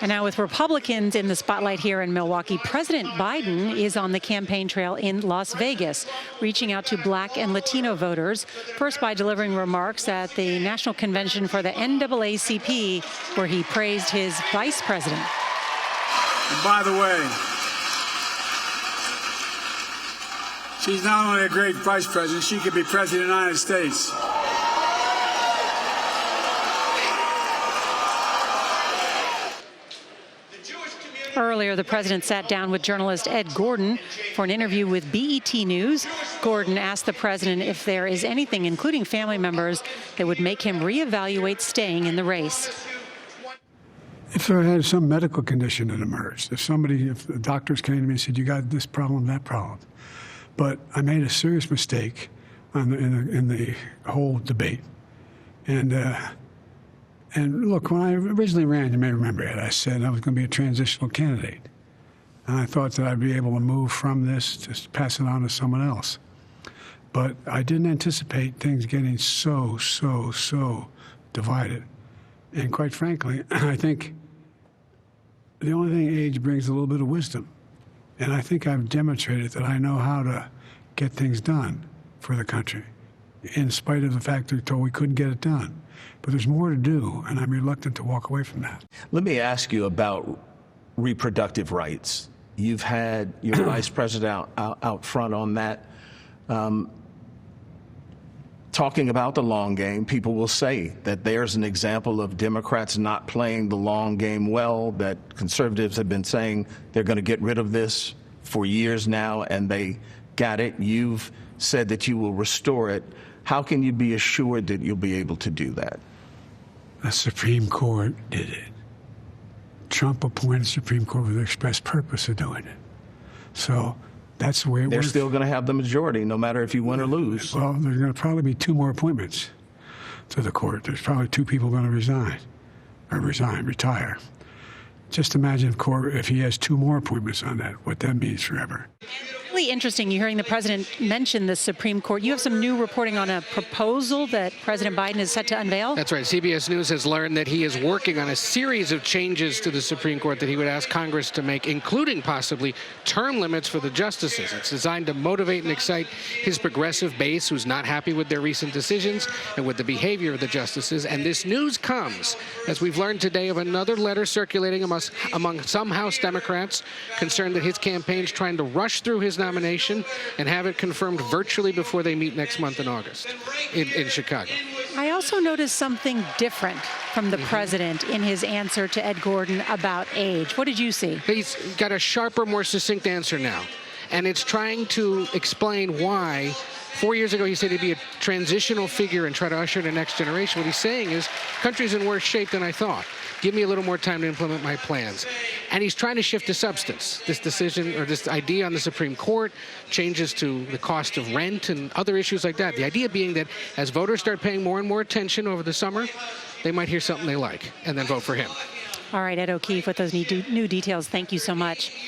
And now with Republicans in the spotlight here in Milwaukee, President Biden is on the campaign trail in Las Vegas, reaching out to Black and Latino voters, first by delivering remarks at the National Convention for the NAACP, where he praised his vice president. And by the way, she's not only a great vice president, she could be president of the United States. Earlier, the president sat down with journalist Ed Gordon for an interview with BET News. Gordon asked the president if there is anything, including family members, that would make him reevaluate staying in the race. If I had some medical condition that emerged, if the doctors came to me and said, you got this problem, that problem. But I made a serious mistake in the whole debate. And look, when I originally ran, you may remember it, I said I was going to be a transitional candidate. And I thought that I'd be able to move from this, just pass it on to someone else. But I didn't anticipate things getting so divided. And quite frankly, I think the only thing age brings is a little bit of wisdom. And I think I've demonstrated that I know how to get things done for the country, in spite of the fact that we couldn't get it done. But there's more to do, and I'm reluctant to walk away from that. Let me ask you about reproductive rights. You've had your vice president out front on that. Talking about the long game, people will say that there's an example of Democrats not playing the long game well, that conservatives have been saying they're going to get rid of this for years now, and they got it. You've said that you will restore it. How can you be assured that you'll be able to do that? The Supreme Court did it. Trump appointed the Supreme Court with the express purpose of doing it. So that's the way it works. They're still going to have the majority, no matter if you win or lose. Well, there's going to probably be 2 more appointments to the court. There's probably 2 people going to retire. Just imagine if he has 2 more appointments on that, what that means forever. Really interesting. You're hearing the president mention the Supreme Court. You have some new reporting on a proposal that President Biden is set to unveil. That's right. CBS News has learned that he is working on a series of changes to the Supreme Court that he would ask Congress to make, including possibly term limits for the justices. It's designed to motivate and excite his progressive base, who's not happy with their recent decisions and with the behavior of the justices. And this news comes, as we've learned today, of another letter circulating among some House Democrats concerned that his campaign's trying to rush through his nomination and have it confirmed virtually before they meet next month in August in Chicago. I also noticed something different from the president in his answer to Ed Gordon about age. What did you see? He's got a sharper, more succinct answer now. And it's trying to explain why 4 years ago he said he'd be a transitional figure and try to usher in the next generation. What he's saying is, country's in worse shape than I thought. Give me a little more time to implement my plans. And he's trying to shift to substance. This decision, or this idea on the Supreme Court, changes to the cost of rent and other issues like that. The idea being that as voters start paying more and more attention over the summer, they might hear something they like and then vote for him. All right, Ed O'Keefe with those new details. Thank you so much.